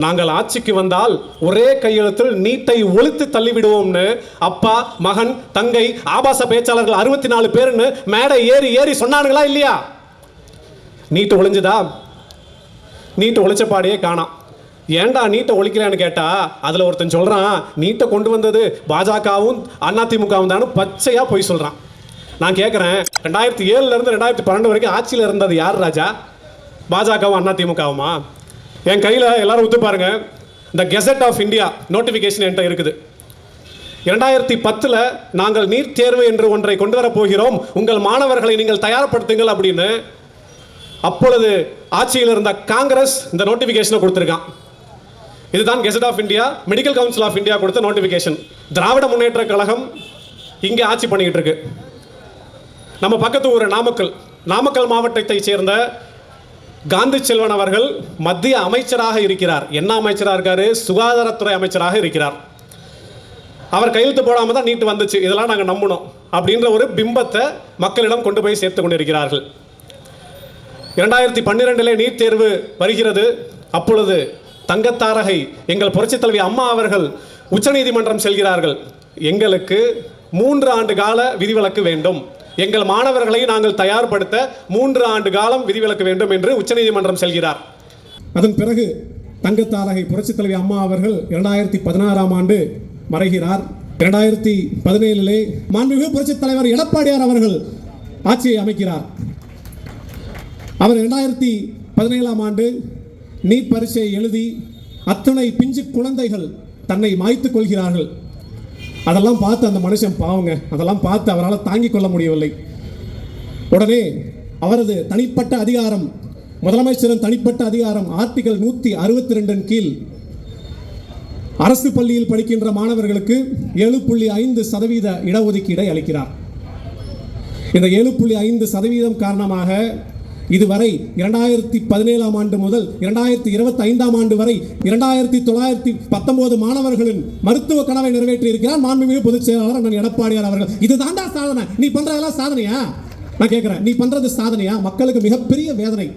நாங்கள் ஆட்சிக்கு வந்தால் ஒரே கையெழுத்தில் நீட்டை ஒழித்து தள்ளிவிடுவோம்னு அப்பா, மகன், தங்கை, ஆபாச பேச்சாளர்கள் 64 பேருன்னு மேடை ஏறி ஏறி சொன்னானுங்களா இல்லையா? நீட்டு ஒழிஞ்சுதா? நீட்டு ஒழிச்சப்பாடியே காணாம். ஏன்டா நீட்டை ஒழிக்கலன்னு கேட்டா அதுல ஒருத்தன் சொல்றான், நீட்டை கொண்டு வந்தது பாஜகவும் அதிமுகவும் தான் பச்சையா போய் சொல்றான். நான் கேட்கிறேன், 2007 இருந்து 2012 வரைக்கும் ஆட்சியில் இருந்தது யார் ராஜா? பாஜகவும் அதிமுகவுமா? என் கையில் எல்லாரும் ஒத்து பாருங்க, இந்த கெசட் ஆஃப் இந்தியா நோட்டிஃபிகேஷன் என்கிட்ட இருக்குது. 2010 நாங்கள் நீட் தேர்வு என்று ஒன்றை கொண்டு வரப் போகிறோம், உங்கள் மாணவர்களை நீங்கள் தயார்படுத்துங்கள் அப்படின்னு அப்பொழுது ஆட்சியில் இருந்த காங்கிரஸ் இந்த நோட்டிஃபிகேஷனை கொடுத்துருக்கான். இதுதான் gazette of India, medical council of India கொடுத்த நோட்டிஃபிகேஷன். திராவிட முன்னேற்ற கழகம் இங்கே ஆட்சி பண்ணிக்கிட்டு இருக்கு. நம்ம பக்கத்து ஊர் நாமக்கல் மாவட்டத்தை சேர்ந்த காந்தி செல்வன் அவர்கள் மத்திய அமைச்சராக இருக்கிறார். என்ன அமைச்சராக இருக்காரு? சுகாதாரத்துறை அமைச்சராக இருக்கிறார். அவர் கையெழுத்து போடாமல் தான் நீட்டு வந்துச்சு, இதெல்லாம் நாங்கள் நம்பணும் அப்படின்ற ஒரு பிம்பத்தை மக்களிடம் கொண்டு போய் சேர்த்து கொண்டிருக்கிறார்கள். 2012 நீட் தேர்வு வருகிறது. அப்பொழுது தங்கத்தாரகை எங்கள் புரட்சித் தலைவி அம்மா அவர்கள் உச்சநீதிமன்றம் செல்கிறார்கள். எங்களுக்கு 3 ஆண்டு கால விதிவிலக்கு வேண்டும், எங்கள் மாணவர்களை நாங்கள் தயார்படுத்த 3 ஆண்டு காலம் விதிவிலக்கு வேண்டும் என்று உச்சநீதிமன்றம் செல்கிறார். அதன் பிறகு தங்கத்தாரகை புரட்சித் தலைவி அம்மா அவர்கள் 2016 ஆண்டு மறைகிறார். 2017 மாண்புமிகு புரட்சித் தலைவர் எடப்பாடியார் அவர்கள் ஆட்சியை அமைக்கிறார். அவர் 2017 ஆண்டு நீட் பரீட்சை எழுதி அத்தனை பிஞ்சு குழந்தைகள் தன்னை மாய்த்துக் கொள்கிறார்கள். அதெல்லாம் பார்த்து அந்த மனுஷன் பாவங்க, அதெல்லாம் பார்த்து அவரால் தாங்கிக் கொள்ள முடியவில்லை. உடனே அவரது தனிப்பட்ட அதிகாரம், முதலமைச்சரின் தனிப்பட்ட அதிகாரம் ஆர்டிகல் 162 கீழ் அரசு பள்ளியில் படிக்கின்ற மாணவர்களுக்கு 7.5% இடஒதுக்கீடை அளிக்கிறார். இந்த 7.5% காரணமாக இதுவரை 2017 ஆண்டு முதல் 2025 ஆண்டு வரை 2919 மாணவர்களின் மருத்துவ கனவை நிறைவேற்றி இருக்கிறார் மாண்புமிகு பொதுச் செயலாளர் அண்ணன் எடப்பாடியார் அவர்கள். இதுதான்டா சாதனை. நீ பண்றதெல்லாம் சாதனையா? நான் கேட்கிறேன், நீ பண்றது சாதனையா? மக்களுக்கு மிகப்பெரிய வேதனை.